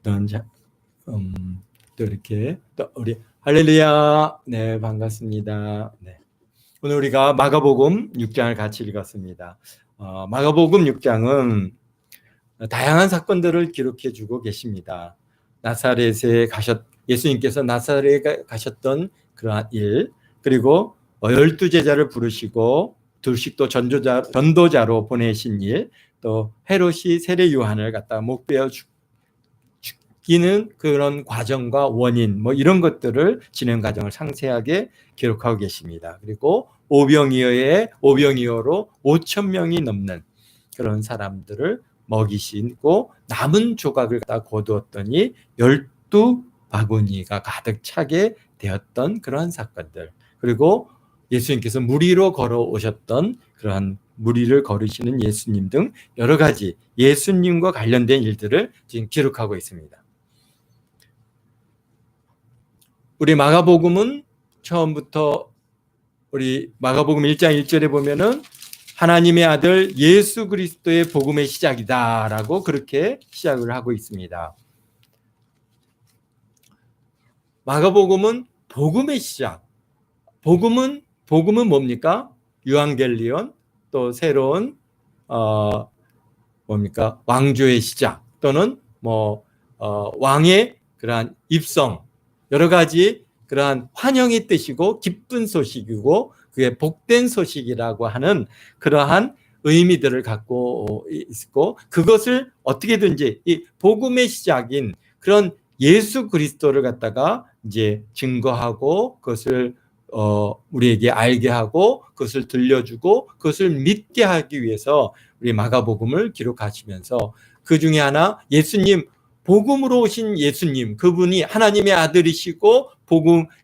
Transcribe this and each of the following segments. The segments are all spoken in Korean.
또 이렇게 또 우리 할렐루야. 네, 반갑습니다. 네. 오늘 우리가 마가복음 6장을 같이 읽었습니다. 마가복음 6장은 다양한 사건들을 기록해 주고 계십니다. 예수님께서 나사렛에 가셨던 그러한 일, 그리고 12제자를 부르시고 둘씩 또 전도자로 보내신 일, 또 헤롯이 세례 요한을 갖다 목베어 죽이는 그런 과정과 원인, 이런 것들을 진행 과정을 상세하게 기록하고 계십니다. 그리고 오병이어로 5천 명이 넘는 그런 사람들을 먹이시고 남은 조각을 다 거두었더니 12바구니가 가득 차게 되었던 그러한 사건들, 그리고 예수님께서 무리로 걸어오셨던 그러한 무리를 걸으시는 예수님 등 여러 가지 예수님과 관련된 일들을 지금 기록하고 있습니다. 우리 마가복음은 처음부터 우리 마가복음 1장 1절에 보면은 하나님의 아들 예수 그리스도의 복음의 시작이다라고 그렇게 시작을 하고 있습니다. 마가복음은 복음의 시작. 복음은 뭡니까? 유앙겔리온, 또 새로운 왕조의 시작, 또는 왕의 그러한 입성, 여러 가지 그러한 환영의 뜻이고 기쁜 소식이고 그게 복된 소식이라고 하는 그러한 의미들을 갖고 있고, 그것을 어떻게든지 이 복음의 시작인 그런 예수 그리스도를 갖다가 이제 증거하고 그것을 우리에게 알게 하고 그것을 들려주고 그것을 믿게 하기 위해서 우리 마가복음을 기록하시면서, 그 중에 하나 예수님, 복음으로 오신 예수님, 그분이 하나님의 아들이시고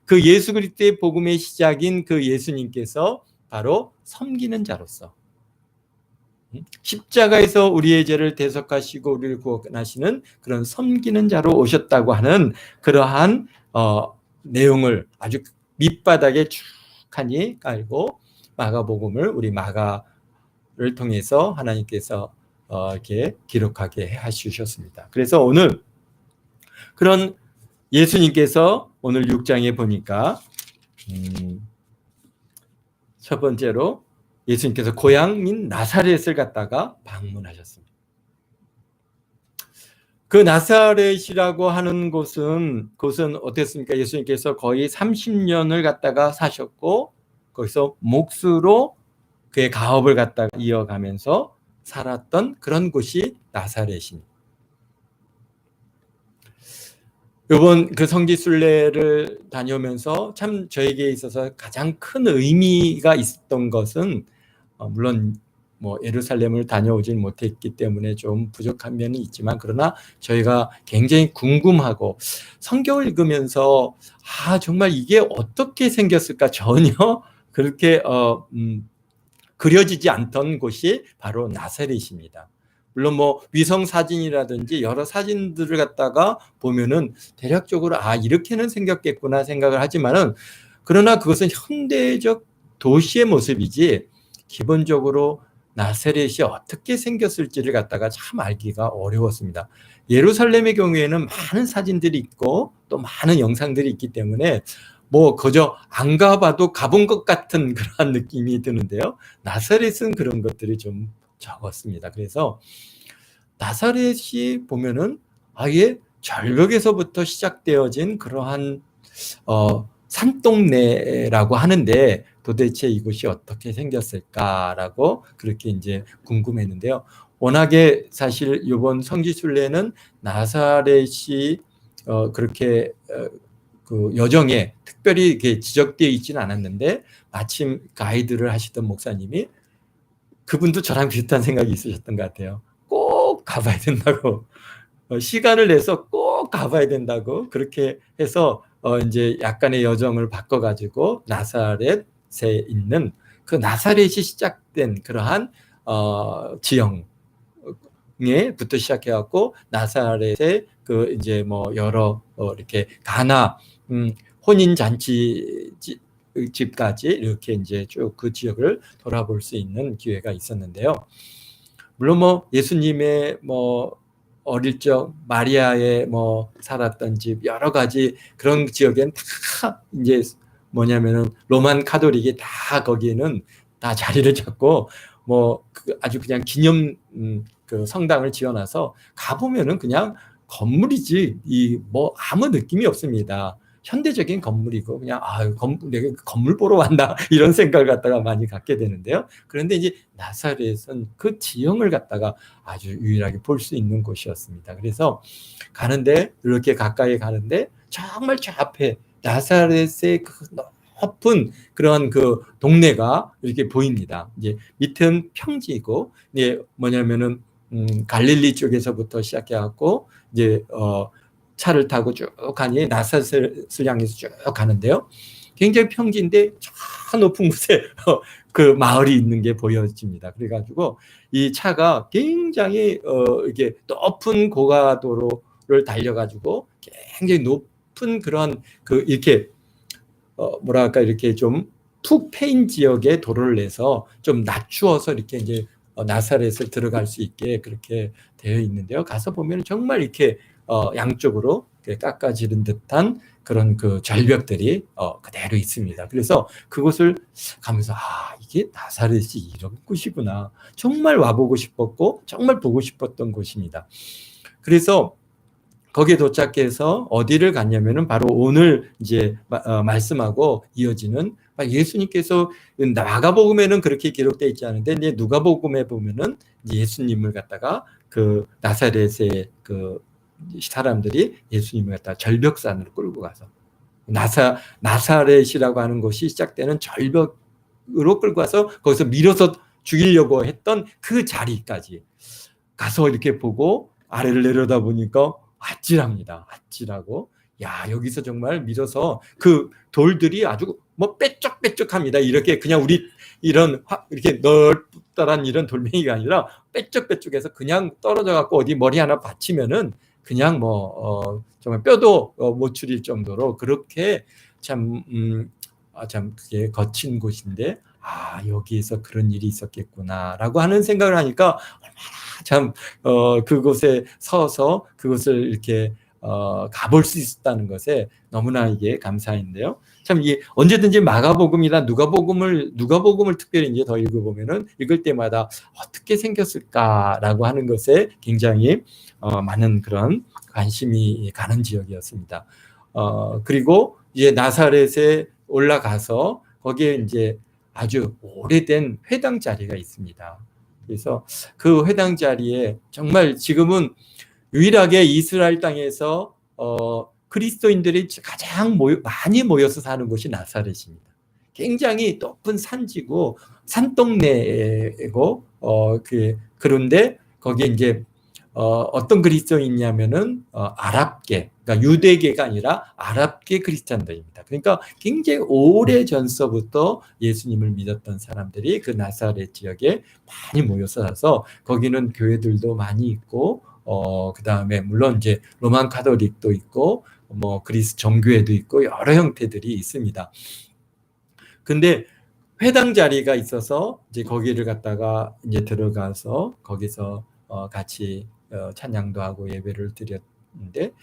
그 예수 그리스도의 복음의 시작인 그 예수님께서 바로 섬기는 자로서 십자가에서 우리의 죄를 대속하시고 우리를 구원하시는 그런 섬기는 자로 오셨다고 하는 그러한 내용을 아주 밑바닥에 축하니 깔고 마가복음을 우리 마가를 통해서 하나님께서 이렇게 기록하게 하시셨습니다. 그래서 오늘 그런 예수님께서 오늘 6장에 보니까 첫 번째로 예수님께서 고향인 나사렛을 갖다가 방문하셨습니다. 그 나사렛이라고 하는 곳은 어땠습니까? 예수님께서 거의 30년을 갖다가 사셨고 거기서 몫으로 그의 가업을 갖다가 이어가면서 살았던 그런 곳이 나사렛입니다. 이번 그 성지순례를 다녀오면서 참 저에게 있어서 가장 큰 의미가 있었던 것은 물론 예루살렘을 다녀오진 못했기 때문에 좀 부족한 면이 있지만, 그러나 저희가 굉장히 궁금하고 성경을 읽으면서 정말 이게 어떻게 생겼을까 전혀 그렇게 그려지지 않던 곳이 바로 나사렛입니다. 물론 위성 사진이라든지 여러 사진들을 갖다가 보면은 대략적으로 이렇게는 생겼겠구나 생각을 하지만은, 그러나 그것은 현대적 도시의 모습이지 기본적으로 나사렛이 어떻게 생겼을지를 갖다가 참 알기가 어려웠습니다. 예루살렘의 경우에는 많은 사진들이 있고 또 많은 영상들이 있기 때문에 그저 안 가봐도 가본 것 같은 그런 느낌이 드는데요. 나사렛은 그런 것들이 좀 적었습니다. 그래서 나사렛이 보면은 아예 절벽에서부터 시작되어진 그러한 산동네라고 하는데, 도대체 이곳이 어떻게 생겼을까라고 그렇게 이제 궁금했는데요. 워낙에 사실 이번 성지순례는 나사렛이 그렇게 그 여정에 특별히 이렇게 지적되어 있지는 않았는데, 마침 가이드를 하시던 목사님이, 그분도 저랑 비슷한 생각이 있으셨던 것 같아요. 꼭 가봐야 된다고, 시간을 내서 꼭 가봐야 된다고 그렇게 해서 이제 약간의 여정을 바꿔가지고 나사렛에 있는 그 나사렛이 시작된 그러한 지형에부터 시작해갖고 나사렛의 그 이제 여러 이렇게 가나 혼인 잔치 집까지 이렇게 이제 쭉 그 지역을 돌아볼 수 있는 기회가 있었는데요. 물론 예수님의 어릴 적 마리아의 뭐 살았던 집 여러 가지 그런 지역엔 다 이제 뭐냐면은 로만 카톨릭이 다 거기에는 다 자리를 잡고 뭐 아주 그냥 기념 그 성당을 지어놔서 가보면은 그냥 건물이지 이 뭐 아무 느낌이 없습니다. 현대적인 건물이고 그냥 내가 건물 보러 왔나 이런 생각을 갖다가 많이 갖게 되는데요. 그런데 이제 나사렛은 그 지형을 갖다가 아주 유일하게 볼 수 있는 곳이었습니다. 그래서 가는데 이렇게 가까이 가는데 정말 저 앞에 나사렛의 그 높은 그런 그 동네가 이렇게 보입니다. 이제 밑은 평지이고 이제 뭐냐면은 갈릴리 쪽에서부터 시작해갖고 이제 차를 타고 쭉 가니 나사렛을 향해서 쭉 가는데요. 굉장히 평지인데 저 높은 곳에 그 마을이 있는 게 보여집니다. 그래가지고 이 차가 굉장히 이게 높은 고가도로를 달려가지고 굉장히 높은 그런 그 이렇게 뭐랄까 이렇게 좀 푹 패인 지역의 도로를 내서 좀 낮추어서 이렇게 이제 나사렛을 들어갈 수 있게 그렇게 되어 있는데요. 가서 보면 정말 이렇게 양쪽으로 깎아지른 듯한 그런 그 절벽들이 그대로 있습니다. 그래서 그곳을 가면서 이게 나사렛이 이런 곳이구나. 정말 와보고 싶었고 정말 보고 싶었던 곳입니다. 그래서 거기에 도착해서 어디를 갔냐면은 바로 오늘 이제 말씀하고 이어지는 예수님께서 마가복음에는 그렇게 기록되어 있지 않은데 이제 누가복음에 보면은 예수님을 갖다가 그 나사렛의 그 사람들이 예수님을 갖다가 절벽산으로 끌고 가서 나사렛이라고 하는 곳이 시작되는 절벽으로 끌고 가서 거기서 밀어서 죽이려고 했던 그 자리까지 가서 이렇게 보고 아래를 내려다 보니까 아찔합니다. 아찔하고 여기서 정말 밀어서 그 돌들이 아주 뭐 빼쩍빼쩍합니다. 이렇게 그냥 우리 이런 이렇게 넓다란 이런 돌멩이가 아니라 빼쩍빼쩍해서 그냥 떨어져 갖고 어디 머리 하나 받치면은 그냥 뭐 정말 뼈도 못 추릴 정도로 그렇게 참 그게 거친 곳인데 여기에서 그런 일이 있었겠구나라고 하는 생각을 하니까 얼마나 참 그곳에 서서 그곳을 이렇게 가볼 수 있었다는 것에 너무나 이게 감사한데요. 참 이게 언제든지 마가복음이나 누가복음을 특별히 이제 더 읽어보면은 읽을 때마다 어떻게 생겼을까라고 하는 것에 굉장히 많은 그런 관심이 가는 지역이었습니다. 그리고 이제 나사렛에 올라가서 거기에 이제 아주 오래된 회당 자리가 있습니다. 그래서 그 회당 자리에 정말 지금은 유일하게 이스라엘 땅에서 그리스도인들이 가장 많이 모여서 사는 곳이 나사렛입니다. 굉장히 높은 산지고 산동네고 그런데 거기에 이제 어떤 그리스도인이냐면은 아랍계, 그러니까 유대계가 아니라 아랍계 크리스찬들입니다. 그러니까 굉장히 오래 전서부터 예수님을 믿었던 사람들이 그 나사렛 지역에 많이 모여서 사서 거기는 교회들도 많이 있고 그 다음에 물론 이제 로만 카톨릭도 있고 뭐 그리스 정교회도 있고 여러 형태들이 있습니다. 근데 회당 자리가 있어서 이제 거기를 갖다가 이제 들어가서 거기서 같이 찬양도 하고 예배를 드렸는데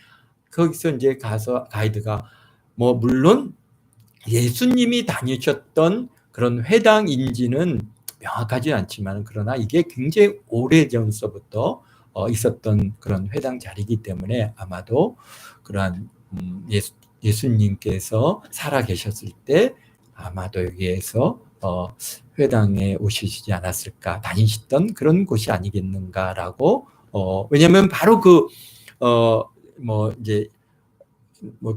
거기서 이제 가서 가이드가 뭐 물론 예수님이 다니셨던 그런 회당인지는 명확하지 않지만 그러나 이게 굉장히 오래전서부터 있었던 그런 회당 자리이기 때문에 아마도 그러한 예수님께서 살아계셨을 때 아마도 여기에서 회당에 오시지 않았을까, 다니시던 그런 곳이 아니겠는가라고 왜냐하면 바로 이제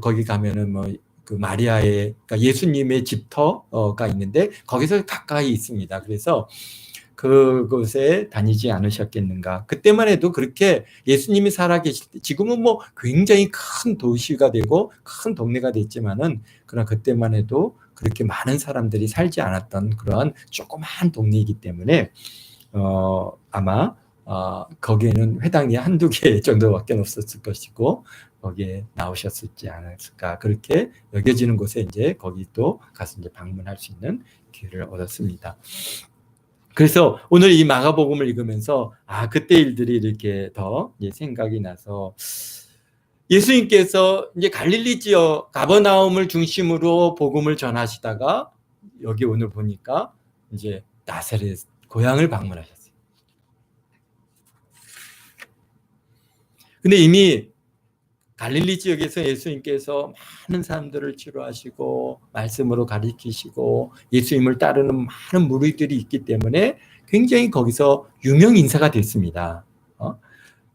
거기 가면은 그 마리아의 그러니까 예수님의 집터가 있는데 거기서 가까이 있습니다. 그래서 그곳에 다니지 않으셨겠는가. 그때만 해도 그렇게 예수님이 살아계실 때 지금은 뭐 굉장히 큰 도시가 되고 큰 동네가 됐지만은 그러나 그때만 해도 그렇게 많은 사람들이 살지 않았던 그러한 조그마한 동네이기 때문에 아마 거기에는 회당이 한두 개 정도밖에 없었을 것이고 거기에 나오셨을지 않았을까 그렇게 여겨지는 곳에 이제 거기 또 가서 이제 방문할 수 있는 기회를 얻었습니다. 그래서 오늘 이 마가복음을 읽으면서 그때 일들이 이렇게 더 생각이 나서 예수님께서 이제 갈릴리 지역 가버나움을 중심으로 복음을 전하시다가 여기 오늘 보니까 이제 나사렛 고향을 방문하셨어요. 근데 이미 갈릴리 지역에서 예수님께서 많은 사람들을 치료하시고 말씀으로 가르치시고 예수님을 따르는 많은 무리들이 있기 때문에 굉장히 거기서 유명 인사가 됐습니다.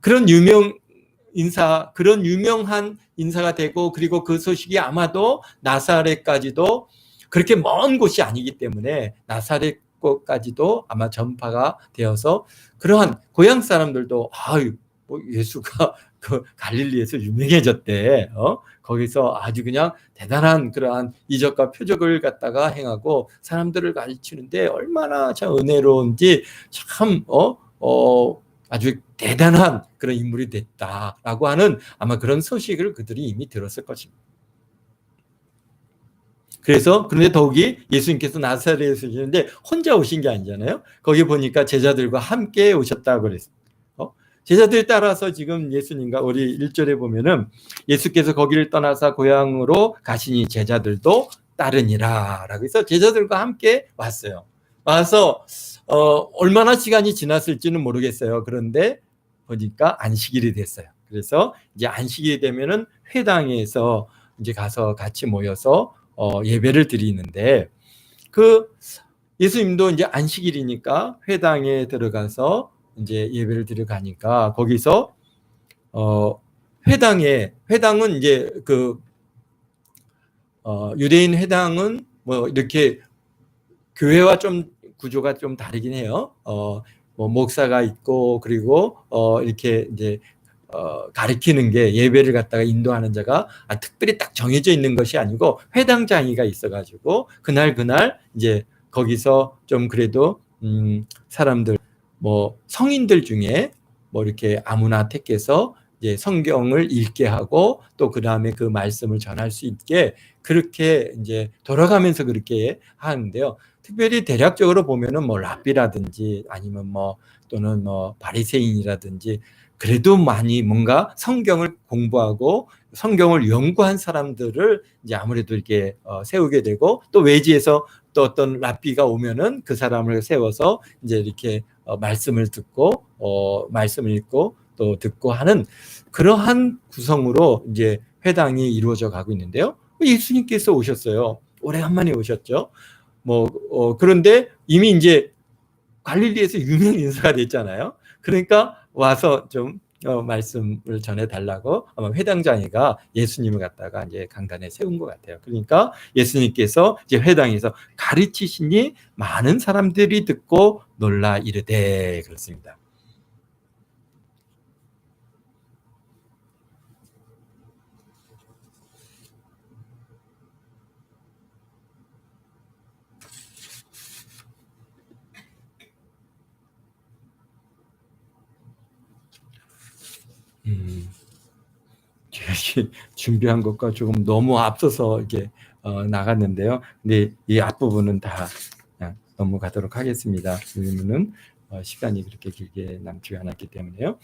그런 유명한 인사가 되고, 그리고 그 소식이 아마도 나사렛까지도 그렇게 먼 곳이 아니기 때문에 나사렛까지도 아마 전파가 되어서 그러한 고향 사람들도 뭐 예수가 그 갈릴리에서 유명해졌대. 거기서 아주 그냥 대단한 그러한 이적과 표적을 갖다가 행하고 사람들을 가르치는데 얼마나 참 은혜로운지 참 아주 대단한 그런 인물이 됐다라고 하는 아마 그런 소식을 그들이 이미 들었을 것입니다. 그런데 더욱이 예수님께서 나사렛에서 오시는데 혼자 오신 게 아니잖아요. 거기 보니까 제자들과 함께 오셨다고 그랬어요. 제자들 따라서 지금 예수님과 우리 1절에 보면은 예수께서 거기를 떠나서 고향으로 가시니 제자들도 따르니라 라고 해서 제자들과 함께 왔어요. 와서 얼마나 시간이 지났을지는 모르겠어요. 그런데 보니까 안식일이 됐어요. 그래서 이제 안식일이 되면은 회당에서 이제 가서 같이 모여서 예배를 드리는데, 그 예수님도 이제 안식일이니까 회당에 들어가서 이제 예배를 드려 가니까 거기서 회당은 이제 그 유대인 회당은 뭐 이렇게 교회와 좀 구조가 좀 다르긴 해요. 뭐 목사가 있고, 그리고 이렇게 이제 가르치는 게, 예배를 갖다가 인도하는 자가 특별히 딱 정해져 있는 것이 아니고 회당장이가 있어가지고 그날 이제 거기서 좀 그래도 사람들 뭐 성인들 중에 뭐 이렇게 아무나 택해서 이제 성경을 읽게 하고 또 그 다음에 그 말씀을 전할 수 있게 그렇게 이제 돌아가면서 그렇게 하는데요. 특별히 대략적으로 보면은 뭐 랍비라든지 아니면 뭐 또는 뭐 바리새인이라든지 그래도 많이 뭔가 성경을 공부하고 성경을 연구한 사람들을 이제 아무래도 이렇게 세우게 되고, 또 외지에서 또 어떤 랍비가 오면은 그 사람을 세워서 이제 이렇게 말씀을 듣고 말씀을 읽고 또 듣고 하는 그러한 구성으로 이제 회당이 이루어져 가고 있는데요. 예수님께서 오셨어요. 오래간만에 오셨죠. 그런데 이미 이제 갈릴리에서 유명 인사가 됐잖아요. 그러니까 와서 좀 말씀을 전해달라고 아마 회당장이가 예수님을 갖다가 이제 강단에 세운 것 같아요. 그러니까 예수님께서 이제 회당에서 가르치시니 많은 사람들이 듣고 놀라 이르되, 그렇습니다. 준비한 것과 조금 너무 앞서서 이렇게 나갔는데요. 근데 이 앞부분은 다 그냥 넘어가도록 하겠습니다. 왜냐면은 시간이 그렇게 길게 남지 않았기 때문에요.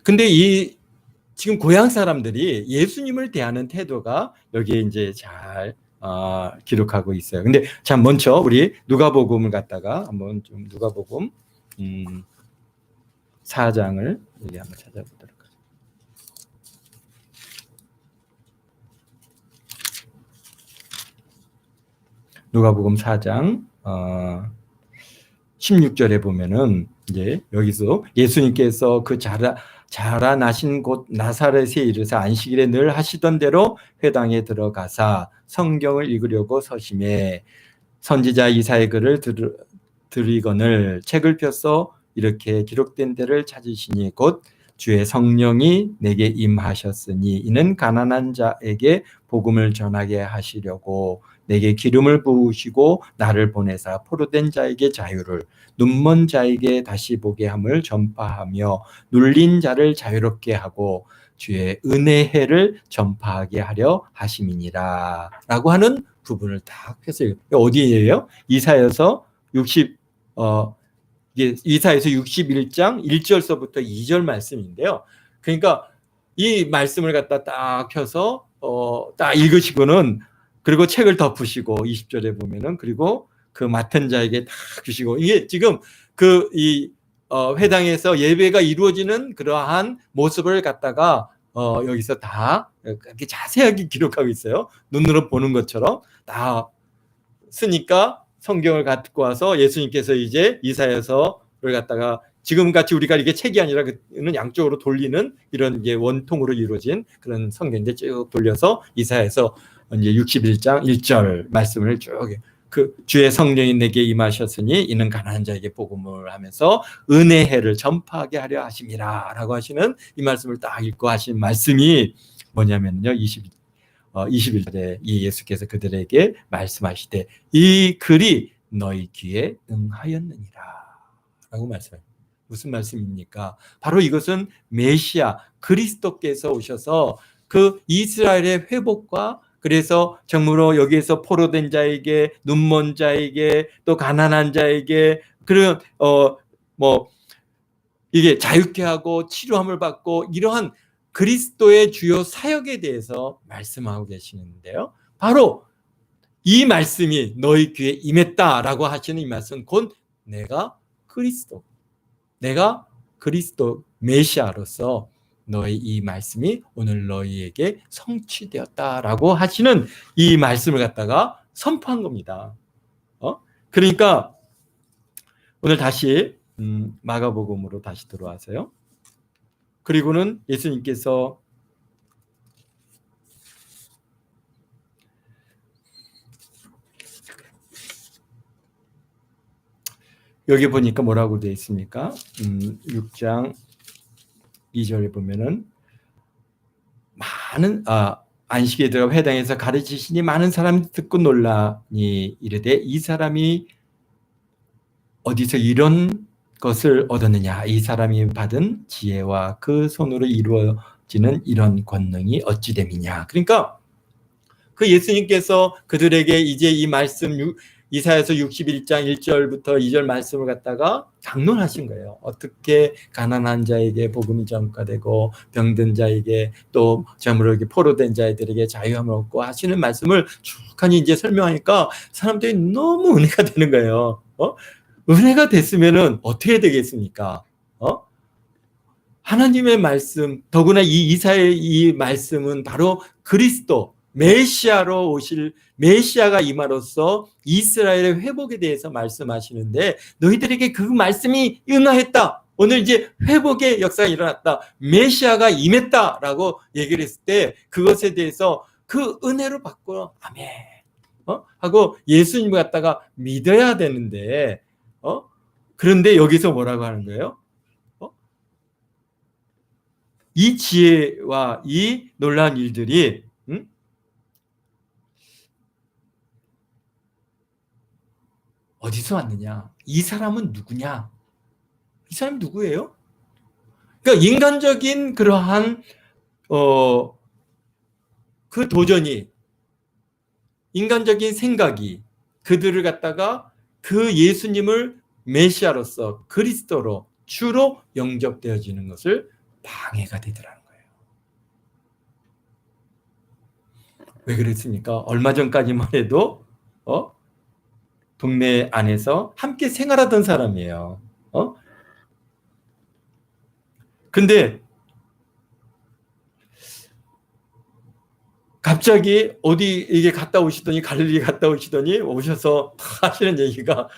근데 이 지금 고향 사람들이 예수님을 대하는 태도가 여기에 이제 잘 기록하고 있어요. 근데 자, 먼저 우리 누가복음을 갖다가 한번 좀 누가복음 4장을 여기 한번 찾아보도록 하죠. 누가복음 4장 16절에 보면은 이제 여기서 예수님께서 그 자라나신 곳 나사렛에 이르사 안식일에 늘 하시던 대로 회당에 들어가사 성경을 읽으려고 서심해 선지자 이사의 글을 들이거늘 책을 펴서 이렇게 기록된 데를 찾으시니 곧 주의 성령이 내게 임하셨으니 이는 가난한 자에게 복음을 전하게 하시려고 내게 기름을 부으시고 나를 보내사 포로된 자에게 자유를, 눈먼 자에게 다시 보게 함을 전파하며 눌린 자를 자유롭게 하고 주의 은혜해를 전파하게 하려 하심이니라 라고 하는 부분을 딱 해서 어디에요? 이사야서 61장 1절서부터 2절 말씀인데요. 그러니까 이 말씀을 갖다 딱 펴서 딱 읽으시고는, 그리고 책을 덮으시고 20절에 보면은, 그리고 그 맡은 자에게 딱 주시고, 이게 지금 회당에서 예배가 이루어지는 그러한 모습을 갖다가 여기서 다 이렇게 자세하게 기록하고 있어요. 눈으로 보는 것처럼 다 쓰니까 성경을 갖고 와서 예수님께서 이제 이사야서를 갖다가 지금같이 우리가 이게 책이 아니라 그는 양쪽으로 돌리는 이런 이제 원통으로 이루어진 그런 성경인데, 쭉 돌려서 이사야서 이제 61장 1절 말씀을 쭉, 그 주의 성령이 내게 임하셨으니 이는 가난한 자에게 복음을 하면서 은혜해를 전파하게 하려 하심이라 라고 하시는 이 말씀을 딱 읽고 하신 말씀이 뭐냐면요, 21절에 이 예수께서 그들에게 말씀하시되 이 글이 너희 귀에 응하였느니라 라고 말씀해요. 무슨 말씀입니까? 바로 이것은 메시아 그리스도께서 오셔서 그 이스라엘의 회복과, 그래서 정말로 여기에서 포로된 자에게, 눈먼 자에게, 또 가난한 자에게 그런 이게 자유케 하고 치료함을 받고, 이러한 그리스도의 주요 사역에 대해서 말씀하고 계시는데요. 바로 이 말씀이 너희 귀에 임했다라고 하시는 이 말씀, 곧 내가 그리스도 메시아로서 너희 이 말씀이 오늘 너희에게 성취되었다라고 하시는 이 말씀을 갖다가 선포한 겁니다. 그러니까 오늘 다시 마가복음으로 다시 들어와서요. 그리고는 예수님께서 여기 보니까 뭐라고 되어 있습니까? 6장 2절에 보면은 많은 안식에 들어가 회당에서 가르치시니 많은 사람이 듣고 놀라니 이르되 이 사람이 어디서 이런 것을 얻었느냐, 이 사람이 받은 지혜와 그 손으로 이루어지는 이런 권능이 어찌 됨이냐. 그러니까 그 예수님께서 그들에게 이제 이 말씀 이사야서 61장 1절부터 2절 말씀을 갖다가 강론하신 거예요. 어떻게 가난한 자에게 복음이 전가되고 병든 자에게, 또 참으로 포로된 자들에게 자유함을 얻고 하시는 말씀을 쭉하니 이제 설명하니까 사람들이 너무 은혜가 되는 거예요. 은혜가 됐으면은 어떻게 되겠습니까? 하나님의 말씀, 더구나 이 이사야의 이 말씀은 바로 그리스도 메시아로 오실, 메시아가 임함으로써 이스라엘의 회복에 대해서 말씀하시는데, 너희들에게 그 말씀이 응하였다, 오늘 이제 회복의 역사가 일어났다, 메시아가 임했다라고 얘기를 했을 때 그것에 대해서 그 은혜로 받고 아멘 하고 예수님을 갖다가 믿어야 되는데, 그런데 여기서 뭐라고 하는 거예요? 이 지혜와 이 놀라운 일들이 어디서 왔느냐? 이 사람은 누구냐? 이 사람이 누구예요? 그러니까 인간적인 그러한 그 도전이, 인간적인 생각이 그들을 갖다가 그 예수님을 메시아로서 그리스도로 주로 영접되어지는 것을 방해가 되더라는 거예요. 왜 그랬습니까? 얼마 전까지만 해도 동네 안에서 함께 생활하던 사람이에요. 근데 갑자기 어디 이게 갔다 오시더니, 갈릴리 갔다 오시더니 오셔서 하시는 얘기가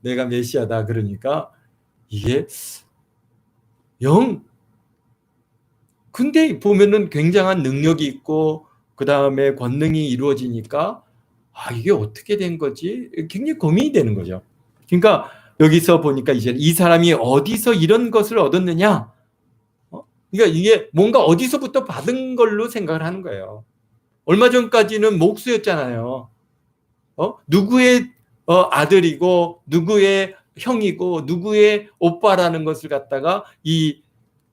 내가 메시아다. 그러니까 이게 근데 보면은 굉장한 능력이 있고 그 다음에 권능이 이루어지니까 이게 어떻게 된 거지? 굉장히 고민이 되는 거죠. 그러니까 여기서 보니까 이제 이 사람이 어디서 이런 것을 얻었느냐? 그러니까 이게 뭔가 어디서부터 받은 걸로 생각을 하는 거예요. 얼마 전까지는 목수였잖아요. 누구의 아들이고 누구의 형이고 누구의 오빠라는 것을 갖다가 이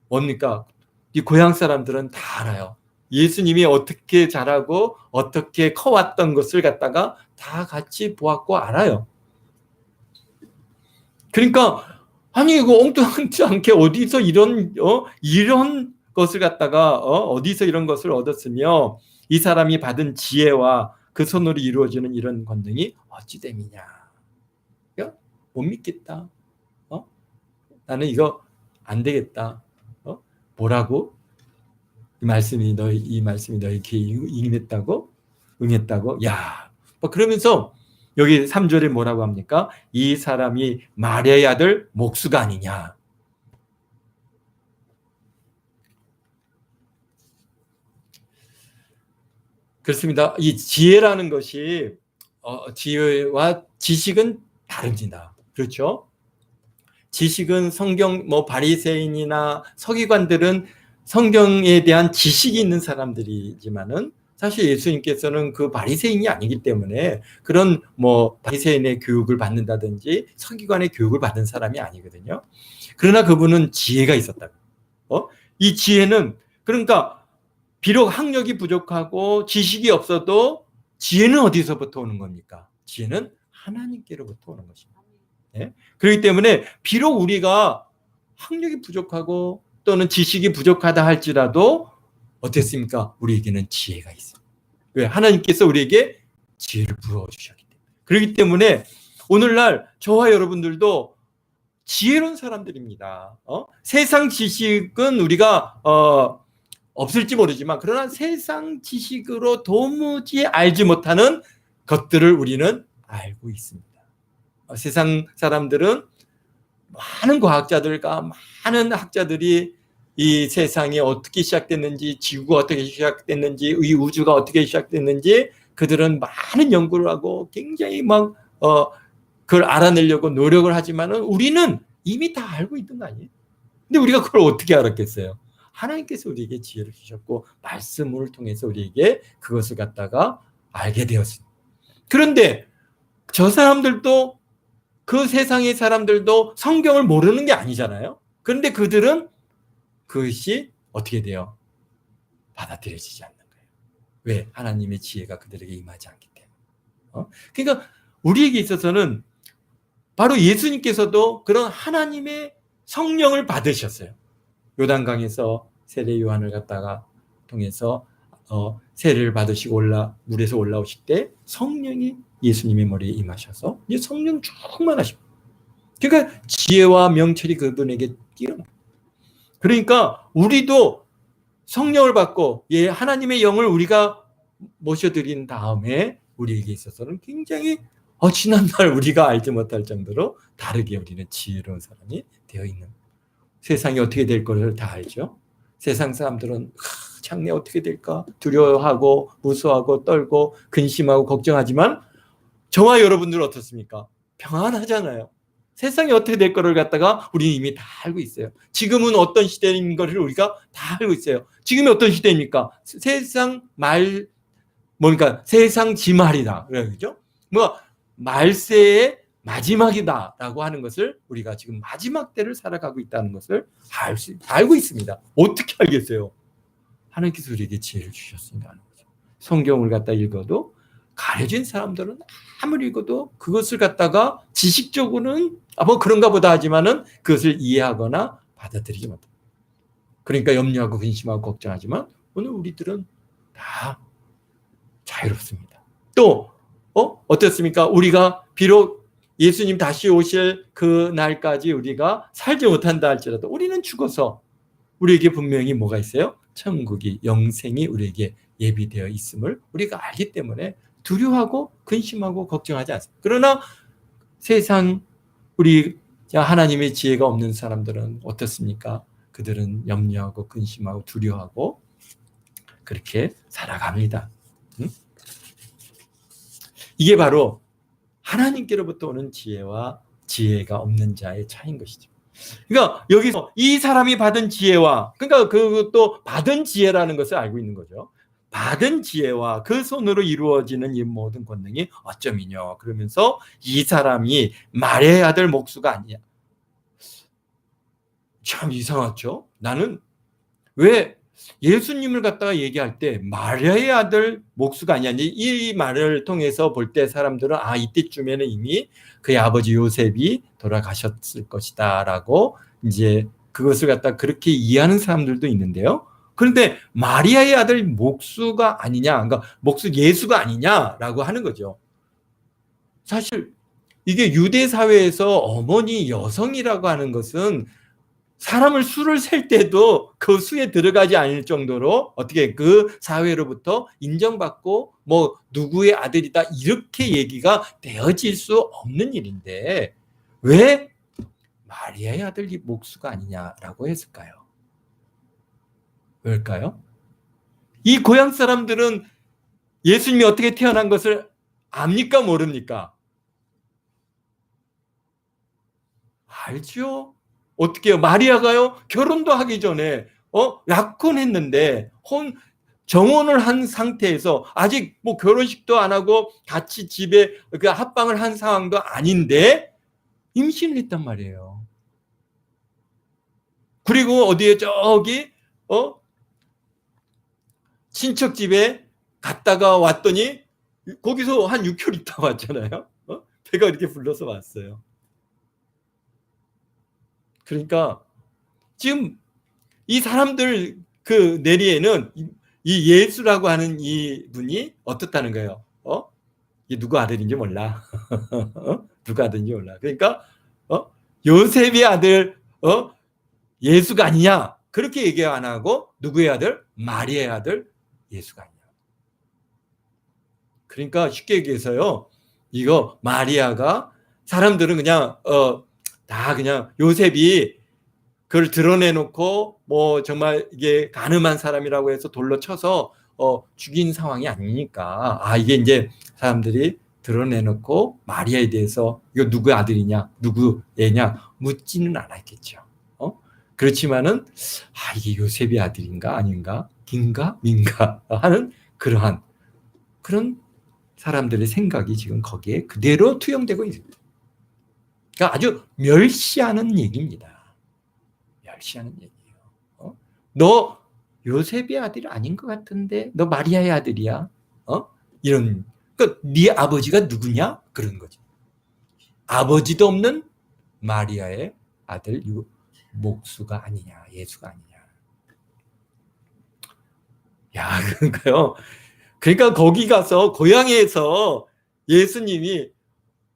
뭡니까? 이 고향 사람들은 다 알아요. 예수님이 어떻게 자라고 어떻게 커왔던 것을 갖다가 다 같이 보았고 알아요. 그러니까 아니 이거 엉뚱하지 않게 어디서 이런 것을 갖다가 어디서 이런 것을 얻었으며 이 사람이 받은 지혜와 그 손으로 이루어지는 이런 권능이 어찌 됨이냐. 못 믿겠다. 나는 이거 안 되겠다. 뭐라고? 이 말씀이 너에게 임했다고? 응했다고? 야, 그러면서 여기 3절에 뭐라고 합니까? 이 사람이 마리아의 아들 목수가 아니냐. 그렇습니다. 이 지혜라는 것이 지혜와 지식은 다릅니다. 그렇죠? 지식은 성경 바리새인이나 서기관들은 성경에 대한 지식이 있는 사람들이지만은 사실 예수님께서는 그 바리새인이 아니기 때문에 그런 바리새인의 교육을 받는다든지 서기관의 교육을 받은 사람이 아니거든요. 그러나 그분은 지혜가 있었다. 이 지혜는 그러니까 비록 학력이 부족하고 지식이 없어도 지혜는 어디서부터 오는 겁니까? 지혜는 하나님께로부터 오는 것입니다. 네? 그렇기 때문에 비록 우리가 학력이 부족하고 또는 지식이 부족하다 할지라도 어땠습니까? 우리에게는 지혜가 있어요. 왜? 하나님께서 우리에게 지혜를 부어주셨기 때문에. 그렇기 때문에 오늘날 저와 여러분들도 지혜로운 사람들입니다. 세상 지식은 우리가 없을지 모르지만 그러나 세상 지식으로 도무지 알지 못하는 것들을 우리는 알고 있습니다. 세상 사람들은 많은 과학자들과 많은 학자들이 이 세상이 어떻게 시작됐는지, 지구가 어떻게 시작됐는지, 이 우주가 어떻게 시작됐는지 그들은 많은 연구를 하고 굉장히 그걸 알아내려고 노력을 하지만은 우리는 이미 다 알고 있는 거 아니에요? 근데 우리가 그걸 어떻게 알았겠어요? 하나님께서 우리에게 지혜를 주셨고 말씀을 통해서 우리에게 그것을 갖다가 알게 되었습니다. 그런데 저 사람들도 그 세상의 사람들도 성경을 모르는 게 아니잖아요. 그런데 그들은 그것이 어떻게 돼요? 받아들여지지 않는 거예요. 왜? 하나님의 지혜가 그들에게 임하지 않기 때문에. 그러니까 우리에게 있어서는 바로 예수님께서도 그런 하나님의 성령을 받으셨어요. 요단강에서 세례 요한을 갖다가 통해서 세례를 받으시고 물에서 올라오실 때 성령이 예수님의 머리에 임하셔서 이제 성령 충만하십니다. 그러니까 지혜와 명철이 그분에게 뛰어납니다. 그러니까 우리도 성령을 받고 하나님의 영을 우리가 모셔드린 다음에 우리에게 있어서는 굉장히 지난날 우리가 알지 못할 정도로 다르게 우리는 지혜로운 사람이 되어 있는 거예요. 세상이 어떻게 될 거를 다 알죠. 세상 사람들은 장래 어떻게 될까 두려워하고 무서워하고 떨고 근심하고 걱정하지만 저와 여러분들은 어떻습니까? 평안하잖아요. 세상이 어떻게 될 거를 갖다가 우리는 이미 다 알고 있어요. 지금은 어떤 시대인 것을 우리가 다 알고 있어요. 지금이 어떤 시대입니까? 세상 세상 지말이다. 그러죠? 말세의 마지막이다라고 하는 것을 우리가 지금 마지막 때를 살아가고 있다는 것을 알고 있습니다. 어떻게 알겠어요? 하나님께서 우리에게 지혜를 주셨으니까 하는 거죠. 성경을 갖다 읽어도 가려진 사람들은 아무리 읽어도 그것을 갖다가 지식적으로는 그런가 보다 하지만은 그것을 이해하거나 받아들이지 못합니다. 그러니까 염려하고 근심하고 걱정하지만 오늘 우리들은 다 자유롭습니다. 또 어떻습니까? 우리가 비록 예수님 다시 오실 그 날까지 우리가 살지 못한다 할지라도 우리는 죽어서 우리에게 분명히 뭐가 있어요? 천국이 영생이 우리에게 예비되어 있음을 우리가 알기 때문에 두려워하고 근심하고 걱정하지 않습니다. 그러나 세상 우리 하나님의 지혜가 없는 사람들은 어떻습니까? 그들은 염려하고 근심하고 두려워하고 그렇게 살아갑니다. 이게 바로 하나님께로부터 오는 지혜와 지혜가 없는 자의 차이인 것이죠. 그러니까 여기서 이 사람이 받은 지혜와 그러니까 그것도 받은 지혜라는 것을 알고 있는 거죠. 받은 지혜와 그 손으로 이루어지는 이 모든 권능이 어쩌면요. 그러면서 이 사람이 마리아의 아들 목수가 아니야. 참 이상하죠. 나는 왜 예수님을 갖다가 얘기할 때 마리아의 아들 목수가 아니야. 이 말을 통해서 볼 때 사람들은 이때쯤에는 이미 그의 아버지 요셉이 돌아가셨을 것이다 라고 이제 그것을 갖다 그렇게 이해하는 사람들도 있는데요. 그런데 마리아의 아들 목수가 아니냐, 그러니까 목수 예수가 아니냐라고 하는 거죠. 사실 이게 유대 사회에서 어머니 여성이라고 하는 것은 사람을 수를 셀 때도 그 수에 들어가지 않을 정도로 어떻게 그 사회로부터 인정받고 뭐 누구의 아들이다 이렇게 얘기가 되어질 수 없는 일인데 왜 마리아의 아들이 목수가 아니냐라고 했을까요? 왜일까요? 이 고향 사람들은 예수님이 어떻게 태어난 것을 압니까? 모릅니까? 알죠? 어떻게 해요? 마리아가요? 결혼도 하기 전에 약혼했는데 정혼을 한 상태에서 아직 뭐 결혼식도 안 하고 같이 집에 그 합방을 한 상황도 아닌데 임신을 했단 말이에요. 그리고 어디에 저기 친척 집에 갔다가 왔더니 거기서 한 6개월 있다 왔잖아요. 배가 이렇게 불러서 왔어요. 그러니까 지금 이 사람들 그 내리에는 이 예수라고 하는 이 분이 어떻다는 거예요? 이 누구 아들인지 몰라. 누구 아들인지 몰라. 그러니까 요셉의 아들 예수가 아니냐 그렇게 얘기 안 하고 누구의 아들? 마리아의 아들 예수가 아니냐. 그러니까 쉽게 얘기해서요. 이거 마리아가 사람들은 그냥 다 그냥 요셉이 그걸 드러내놓고 뭐 정말 이게 가늠한 사람이라고 해서 돌로 쳐서 죽인 상황이 아니니까 이게 이제 사람들이 드러내놓고 마리아에 대해서 이거 누구 아들이냐 누구 애냐 묻지는 않았겠죠. 그렇지만은 이게 요셉의 아들인가 아닌가 긴가 민가 하는 그러한 그런 사람들의 생각이 지금 거기에 그대로 투영되고 있습니다. 그러니까 아주 멸시하는 얘기입니다. 멸시하는 얘기예요. 너 요셉의 아들이 아닌 것 같은데 너 마리아의 아들이야? 이런 그러니까 네 아버지가 누구냐? 그런 거죠. 아버지도 없는 마리아의 아들 목수가 아니냐, 예수가 아니냐. 야, 그러니까요. 그러니까 거기 가서 고향에서 예수님이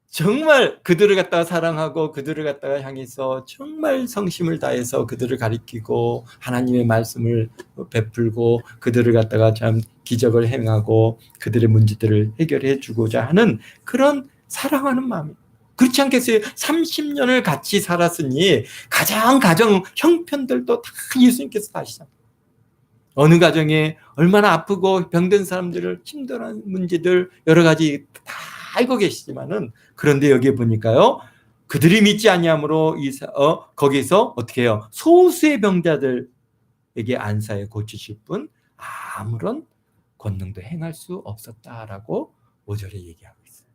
정말 그들을 갖다가 사랑하고 그들을 갖다가 향해서 정말 성심을 다해서 그들을 가리키고 하나님의 말씀을 베풀고 그들을 갖다가 참 기적을 행하고 그들의 문제들을 해결해 주고자 하는 그런 사랑하는 마음이 그렇지 않겠어요? 30년을 같이 살았으니 가장 가정 형편들도 다 예수님께서 다 아시잖아요. 어느 가정에 얼마나 아프고 병든 사람들을 힘들어하는 문제들 여러 가지 다 알고 계시지만은 그런데 여기 보니까요. 그들이 믿지 아니함으로 거기서 어떻게 해요? 소수의 병자들에게 안사에 고치실 뿐 아무런 권능도 행할 수 없었다라고 5절에 얘기하고 있어요.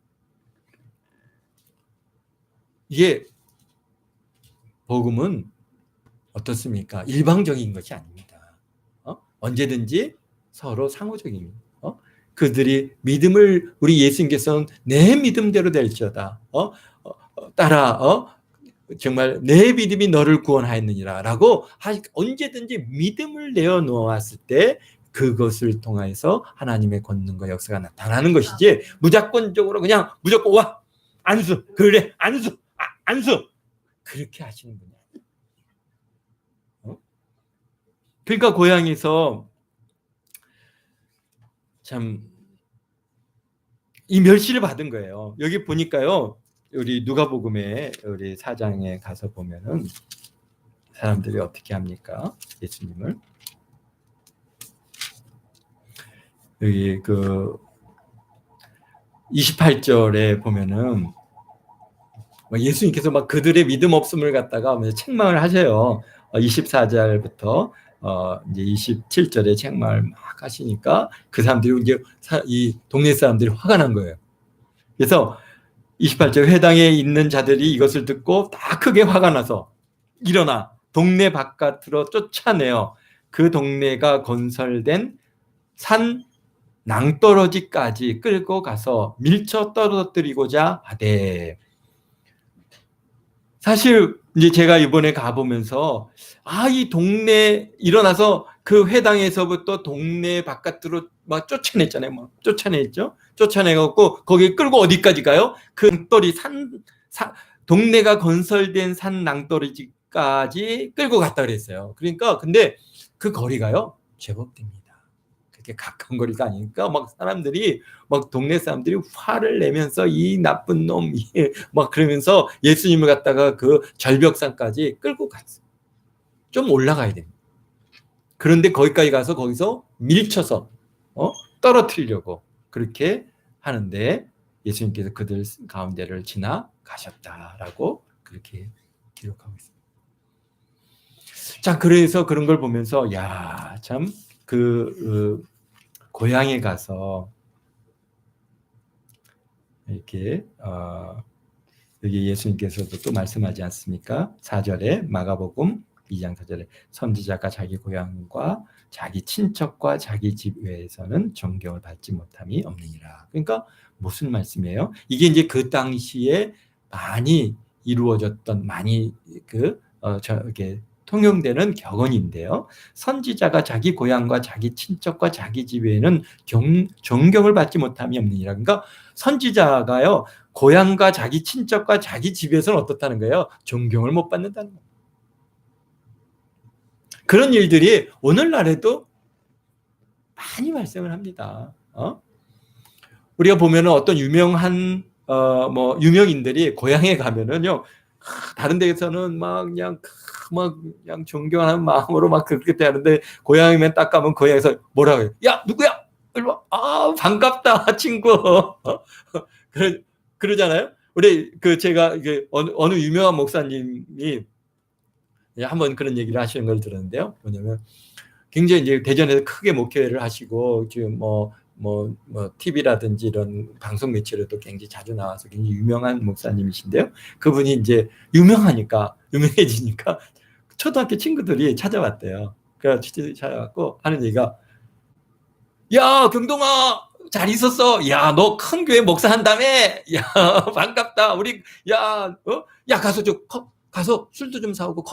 이게 복음은 어떻습니까? 일방적인 것이 아닙니다. 언제든지 서로 상호적입니다. 그들이 믿음을 우리 예수님께서는 내 믿음대로 될지어다. 따라 정말 내 믿음이 너를 구원하였느니라 라고 언제든지 믿음을 내어놓았을 때 그것을 통해서 하나님의 권능과 역사가 나타나는 것이지 무조건적으로 그냥 무조건 와 안수 그래 안수 그렇게 하시는 분이 아니에요. 그러니까 고향에서 참 이 멸시를 받은 거예요. 여기 보니까요. 우리 누가복음에 우리 4장에 가서 보면은 사람들이 어떻게 합니까? 예수님을 여기 그 28절에 보면은 예수님께서 막 그들의 믿음 없음을 갖다가 책망을 하셔요. 24절부터 이제 27절에 책망을 막 하시니까 그 사람들이 이제 이 동네 사람들이 화가 난 거예요. 그래서 28절 회당에 있는 자들이 이것을 듣고 다 크게 화가 나서 일어나 동네 바깥으로 쫓아내어 그 동네가 건설된 산 낭떠러지까지 끌고 가서 밀쳐 떨어뜨리고자 하되. 사실 이제 제가 이번에 가보면서 이 동네 일어나서 그 회당에서부터 동네 바깥으로 막 쫓아냈잖아요. 막 쫓아냈죠. 쫓아내갖고 거기 끌고 어디까지 가요? 그 낭떠리 동네가 건설된 산 낭떠러지까지 끌고 갔다 그랬어요. 그러니까 근데 그 거리가요 제법 됩니다. 그렇게 가까운 거리가 아니니까 막 사람들이 막 동네 사람들이 화를 내면서 이 나쁜 놈 막 그러면서 예수님을 갖다가 그 절벽산까지 끌고 갔어요. 좀 올라가야 됩니다. 그런데 거기까지 가서 거기서 밀쳐서 떨어뜨리려고 그렇게 하는데 예수님께서 그들 가운데를 지나가셨다라고 그렇게 기록하고 있습니다. 자, 그래서 그런 걸 보면서 참 고향에 가서 이렇게 여기 예수님께서도 또 말씀하지 않습니까? 4절에 마가복음 2장 4절에 선지자가 자기 고향과 자기 친척과 자기 집 외에서는 존경을 받지 못함이 없느니라. 그러니까 무슨 말씀이에요? 이게 이제 그 당시에 많이 이루어졌던 많이 이렇게 통용되는 격언인데요. 선지자가 자기 고향과 자기 친척과 자기 집 외에는 존경을 받지 못함이 없느니라. 그러니까 선지자가요 고향과 자기 친척과 자기 집에서는 어떻다는 거예요? 존경을 못 받는다는 거예요. 그런 일들이 오늘날에도 많이 발생을 합니다. 우리가 보면은 어떤 유명한 유명인들이 고향에 가면은요 다른 데에서는 그냥 존경하는 마음으로 막 그렇게 대하는데 고향이면 딱 가면 고향에서 뭐라고 해요? 야 누구야? 반갑다 친구. 그러잖아요. 우리 제가 어느 유명한 목사님이 한번 그런 얘기를 하시는 걸 들었는데요. 뭐냐면 굉장히 이제 대전에서 크게 목회를 하시고 지금 TV라든지 이런 방송 매체로도 굉장히 자주 나와서 굉장히 유명한 목사님이신데요. 그분이 이제 유명해지니까 초등학교 친구들이 찾아왔대요. 그래서 찾아왔고 하는 얘기가 야 경동아 잘 있었어. 야 너 큰 교회 목사 한다며. 야 반갑다. 우리 야 가서 가서 술도 좀 사오고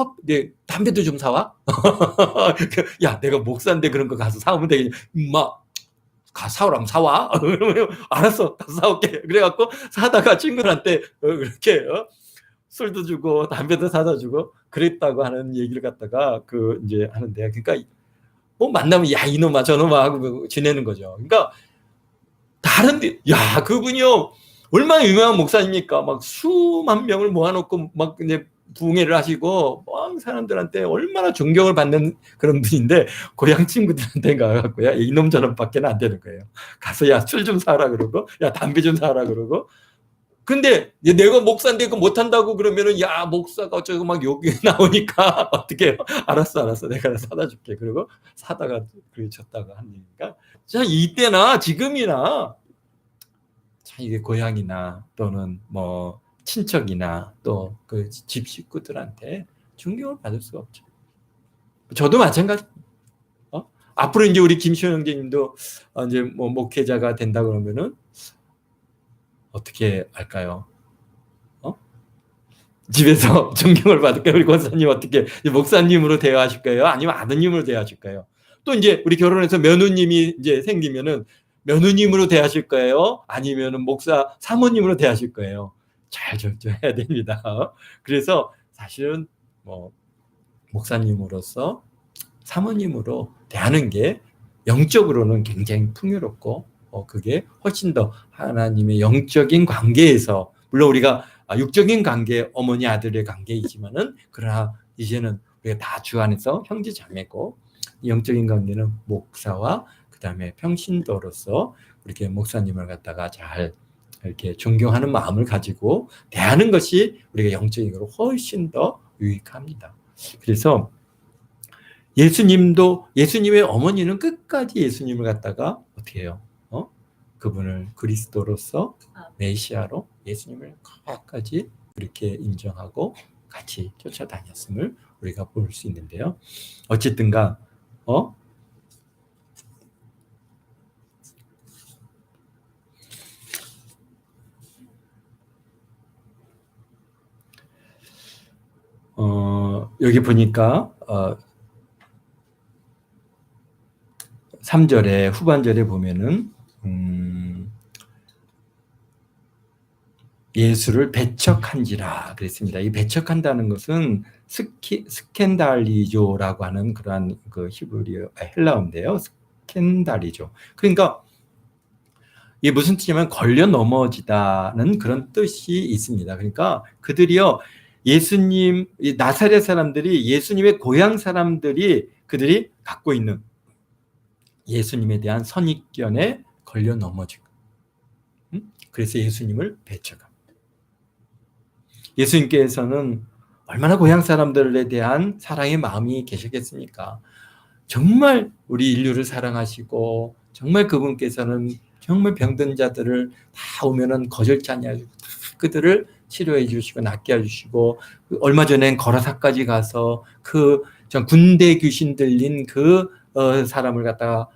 담배도 좀 사와. 야 내가 목사인데 그런 거 가서 사오면 되겠니? 사오라면 사와. 알았어 가서 사올게. 그래갖고 사다가 친구들한테 그렇게 술도 주고 담배도 사다 주고 그랬다고 하는 얘기를 갖다가 이제 하는데 그러니까 만나면 야 이놈아 저놈아 하고 지내는 거죠. 그러니까 다른데 그분이요 얼마나 유명한 목사입니까? 막 수만 명을 모아놓고 막 이제 부흥회를 하시고 사람들한테 얼마나 존경을 받는 그런 분인데 고향 친구들한테 가갖고 야 이놈 저놈밖에 안 되는 거예요. 가서 야 술 좀 사라 그러고 야 담배 좀 사라 그러고. 근데 내가 목사인데 그거 못한다고 그러면은 야 목사가 어쩌고 막 욕이 나오니까 어떻게 해요? 알았어 내가 사다 줄게. 그리고 사다가 그래 줬다가 하니까 자 이때나 지금이나 자 이게 고향이나 또는 친척이나 또 그 집 식구들한테 존경을 받을 수가 없죠. 저도 마찬가지. 앞으로 이제 우리 김시현 형제님도 이제 목회자가 된다 그러면은 어떻게 할까요? 집에서 존경을 받을까요? 우리 권사님 어떻게 목사님으로 대화하실 거예요? 아니면 아드님으로 대화하실 거예요? 또 이제 우리 결혼해서 며느님이 이제 생기면은 며느님으로 대하실 거예요? 아니면은 목사 사모님으로 대하실 거예요? 잘 결정해야 됩니다. 그래서 사실은 목사님으로서 사모님으로 대하는 게 영적으로는 굉장히 풍요롭고 그게 훨씬 더 하나님의 영적인 관계에서 물론 우리가 육적인 관계 어머니 아들의 관계이지만은 그러나 이제는 우리가 다 주 안에서 형제 자매고 영적인 관계는 목사와 그다음에 평신도로서 이렇게 목사님을 갖다가 잘 이렇게 존경하는 마음을 가지고 대하는 것이 우리가 영적으로 훨씬 더 유익합니다. 그래서 예수님의 어머니는 끝까지 예수님을 갖다가 어떻게 해요? 그분을 그리스도로서 메시아로 예수님을 끝까지 그렇게 인정하고 같이 쫓아다녔음을 우리가 볼 수 있는데요. 어쨌든가 여기 보니까 3절에 후반절에 보면은 예수를 배척한지라 그랬습니다. 이 배척한다는 것은 스캔달리조라고 하는 그러한 그 히브리어 헬라어인데요. 스캔달리조. 그러니까 이게 무슨 뜻이냐면 걸려 넘어지다는 그런 뜻이 있습니다. 그러니까 그들이요, 예수님, 나사렛 사람들이, 예수님의 고향 사람들이 그들이 갖고 있는 예수님에 대한 선입견에 걸려 넘어지고, 그래서 예수님을 배척합니다. 예수님께서는 얼마나 고향 사람들에 대한 사랑의 마음이 계셨겠습니까? 정말 우리 인류를 사랑하시고, 정말 그분께서는 정말 병든 자들을 다 오면은 거절치 아니하시고 그들을 치료해 주시고 낫게 해주시고, 얼마 전엔 거라사까지 가서 그 군대 귀신 들린 그 사람을 갖다가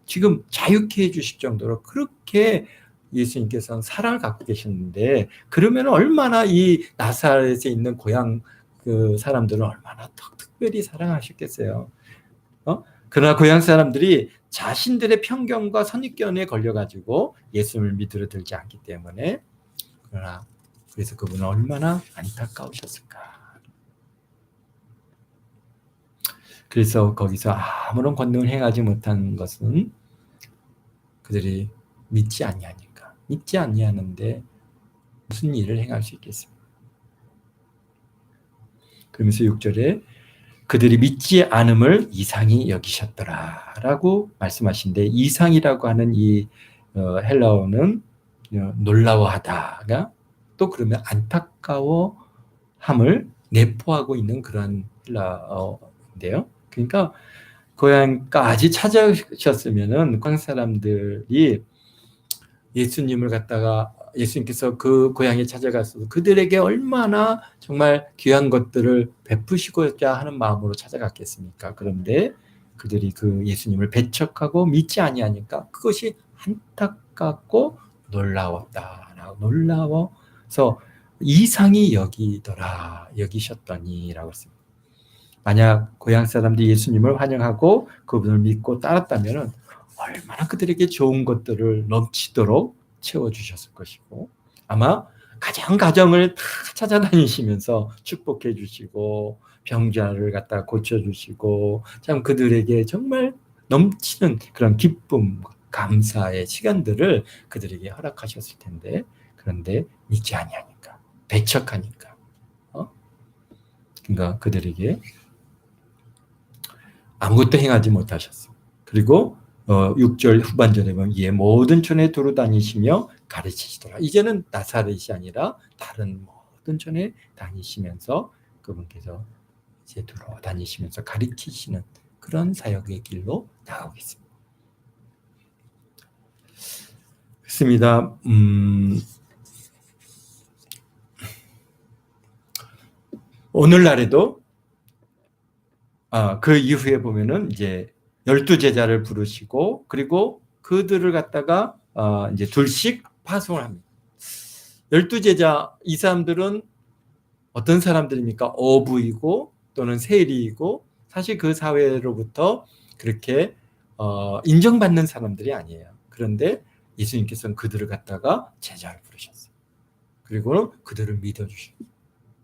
지금 자유케 해 주실 정도로 그렇게 예수님께서는 사랑을 갖고 계셨는데, 그러면 얼마나 이 나사렛에 있는 고향 그 사람들은 얼마나 특별히 사랑하셨겠어요. 그러나 고향 사람들이 자신들의 편견과 선입견에 걸려가지고 예수님을 믿으러 들지 않기 때문에, 그러나 그래서 그분은 얼마나 안타까우셨을까. 그래서 거기서 아무런 권능을 행하지 못한 것은 그들이 믿지 아니하니까. 믿지 아니하는데 무슨 일을 행할 수 있겠습니까? 그러면서 6절에 그들이 믿지 않음을 이상히 여기셨더라 라고 말씀하신데, 이상이라고 하는 이 헬라어는 놀라워하다가 또 그러면 안타까워함을 내포하고 있는 그런 헬라어인데요. 그러니까 고향까지 찾아오셨으면은 고향 사람들이 예수님을 갖다가, 예수님께서 그 고향에 찾아가서 그들에게 얼마나 정말 귀한 것들을 베푸시고자 하는 마음으로 찾아갔겠습니까? 그런데 그들이 그 예수님을 배척하고 믿지 아니하니까 그것이 안타깝고 놀라워서 이상히 여기셨더니라고 했습니다. 만약 고향 사람들이 예수님을 환영하고 그분을 믿고 따랐다면 얼마나 그들에게 좋은 것들을 넘치도록 채워주셨을 것이고, 아마 가정을 다 찾아다니시면서 축복해 주시고 병자를 갖다 고쳐주시고, 참 그들에게 정말 넘치는 그런 기쁨, 감사의 시간들을 그들에게 허락하셨을 텐데, 그런데 믿지 아니하니까, 배척하니까, 그러니까 그들에게 아무것도 행하지 못하셨어요. 그리고 6절 후반절에 보면 예, 모든 촌에 두루 다니시며 가르치시더라. 이제는 나사렛이 아니라 다른 모든 촌에 다니시면서 그분께서 이제 두루 다니시면서 가르치시는 그런 사역의 길로 나가고 있습니다. 그렇습니다. 오늘날에도 그 이후에 보면은 이제 12제자를 부르시고, 그리고 그들을 갖다가 이제 둘씩 파송을 합니다. 12제자, 이 사람들은 어떤 사람들입니까? 어부이고 또는 세리이고, 사실 그 사회로부터 그렇게 인정받는 사람들이 아니에요. 그런데 예수님께서는 그들을 갖다가 제자를 부르셨어요. 그리고 그들을 믿어주시고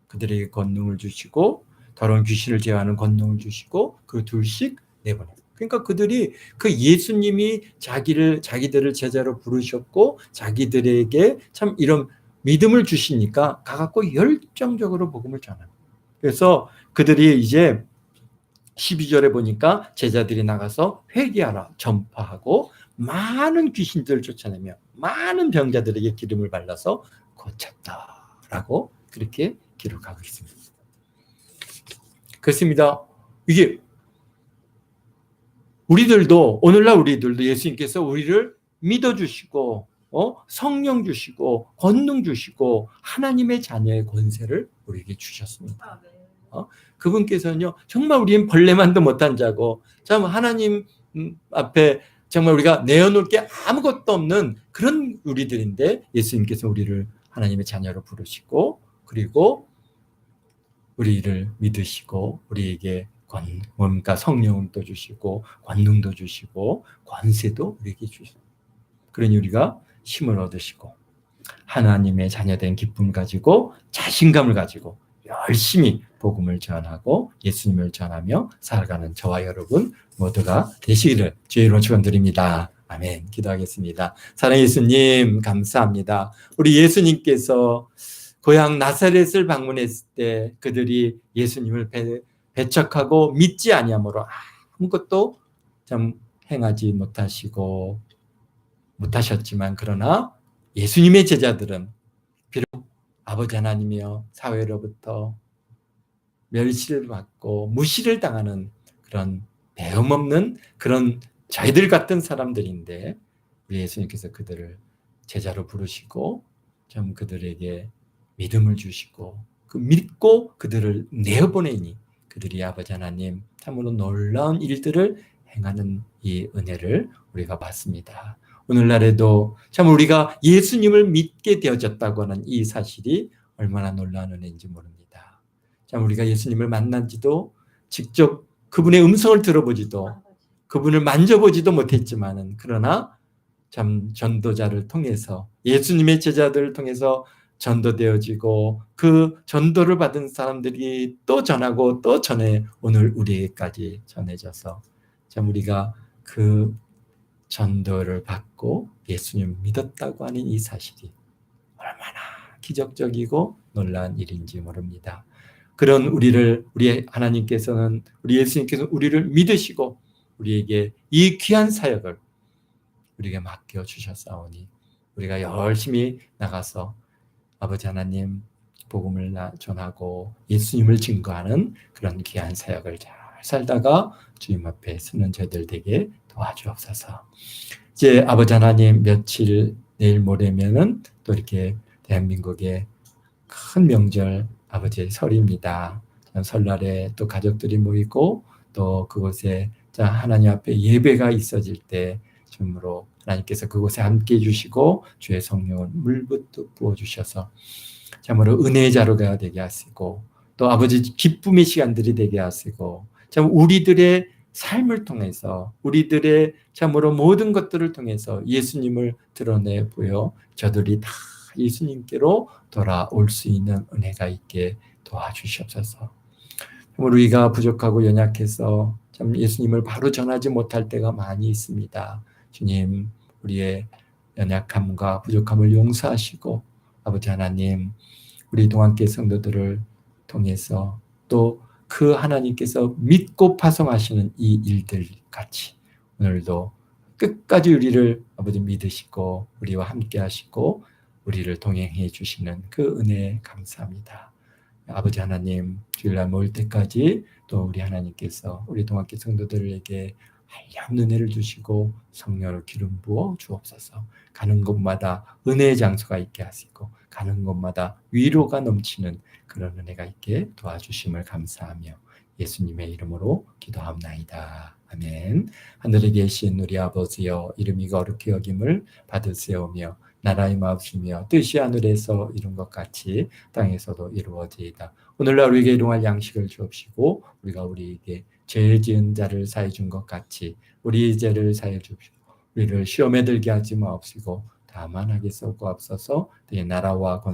그들에게 권능을 주시고 더러운 귀신을 제어하는 권능을 주시고 그 둘씩 내보내요. 그러니까 그들이 그 예수님이 자기들을 제자로 부르셨고 자기들에게 참 이런 믿음을 주시니까 가갖고 열정적으로 복음을 전하는. 그래서 그들이 이제 12절에 보니까 제자들이 나가서 회개하라 전파하고 많은 귀신들을 쫓아내며 많은 병자들에게 기름을 발라서 고쳤다라고 그렇게 기록하고 있습니다. 그렇습니다. 이게 오늘날 우리들도 예수님께서 우리를 믿어주시고 성령 주시고 권능 주시고 하나님의 자녀의 권세를 우리에게 주셨습니다. 그분께서는요 정말 우리는 벌레만도 못한 자고 참 하나님 앞에 정말 우리가 내어놓을 게 아무것도 없는 그런 우리들인데 예수님께서 우리를 하나님의 자녀로 부르시고 그리고 우리를 믿으시고 우리에게 뭔가 성령도 주시고 권능도 주시고 권세도 우리에게 주시고 그러니 우리가 힘을 얻으시고 하나님의 자녀된 기쁨 가지고 자신감을 가지고 열심히 복음을 전하고 예수님을 전하며 살아가는 저와 여러분 모두가 되시기를 주의 이름으로 축원드립니다. 아멘. 기도하겠습니다. 사랑하는 예수님 감사합니다. 우리 예수님께서 고향 나사렛을 방문했을 때 그들이 예수님을 배척하고 믿지 아니하므로 아무것도 참 행하지 못하셨지만 그러나 예수님의 제자들은 비록 아버지 하나님이여 사회로부터 멸시를 받고 무시를 당하는 그런 배움 없는 그런 저희들 같은 사람들인데 우리 예수님께서 그들을 제자로 부르시고 좀 그들에게 믿음을 주시고 그 믿고 그들을 내어보내니 그들이 아버지 하나님 참으로 놀라운 일들을 행하는 이 은혜를 우리가 봤습니다. 오늘날에도 참 우리가 예수님을 믿게 되어졌다고 하는 이 사실이 얼마나 놀라운 은혜인지 모릅니다. 참 우리가 예수님을 만난 지도 직접 그분의 음성을 들어보지도 그분을 만져보지도 못했지만은 그러나 참 전도자를 통해서 예수님의 제자들을 통해서 전도되어지고 그 전도를 받은 사람들이 또 전하고 또 전해 오늘 우리에게까지 전해져서 참 우리가 그 전도를 받고 예수님 믿었다고 하는 이 사실이 얼마나 기적적이고 놀라운 일인지 모릅니다. 그런 우리 하나님께서는 우리 예수님께서는 우리를 믿으시고 우리에게 이 귀한 사역을 우리에게 맡겨주셨사오니 우리가 열심히 나가서 아버지 하나님 복음을 전하고 예수님을 증거하는 그런 귀한 사역을 잘 살다가 주님 앞에 서는 저희들 되게 도와주옵소서. 이제 아버지 하나님 며칠 내일 모레면은 또 이렇게 대한민국의 큰 명절 아버지의 설입니다. 설날에 또 가족들이 모이고 또 그곳에 하나님 앞에 예배가 있어질 때 참으로 하나님께서 그곳에 함께 해주시고 주의 성령을 물붓듯 부어주셔서 참으로 은혜의 자루가 되게 하시고 또 아버지 기쁨의 시간들이 되게 하시고 참 우리들의 삶을 통해서 우리들의 참으로 모든 것들을 통해서 예수님을 드러내 보여 저들이 다 예수님께로 돌아올 수 있는 은혜가 있게 도와주시옵소서. 우리가 부족하고 연약해서 참 예수님을 바로 전하지 못할 때가 많이 있습니다. 주님 우리의 연약함과 부족함을 용서하시고 아버지 하나님 우리 동안교회 성도들을 통해서 또 그 하나님께서 믿고 파송하시는 이 일들 같이 오늘도 끝까지 우리를 아버지 믿으시고 우리와 함께 하시고 우리를 동행해 주시는 그 은혜에 감사합니다. 아버지 하나님 주일날 모일 때까지 또 우리 하나님께서 우리 동학교 성도들에게 한량 은혜를 주시고 성령을 기름 부어 주옵소서. 가는 곳마다 은혜의 장소가 있게 하시고 가는 곳마다 위로가 넘치는 그런 은혜가 있게 도와주심을 감사하며 예수님의 이름으로 기도합나이다. 아멘. 하늘에 계신 우리 아버지여 이름이 거룩히 여김을 받으시오며 나라의 마옵시며 뜻이 하늘에서 이룬 것 같이 땅에서도 이루어지이다. 오늘날 우리에게 일용할 양식을 주옵시고 우리가 우리에게 죄 지은 자를 사해 준 것 같이 우리 죄를 사해 주옵시고 우리를 시험에 들게 하지 마옵시고 다만 하게 썩고 앞서서 내 나라와 권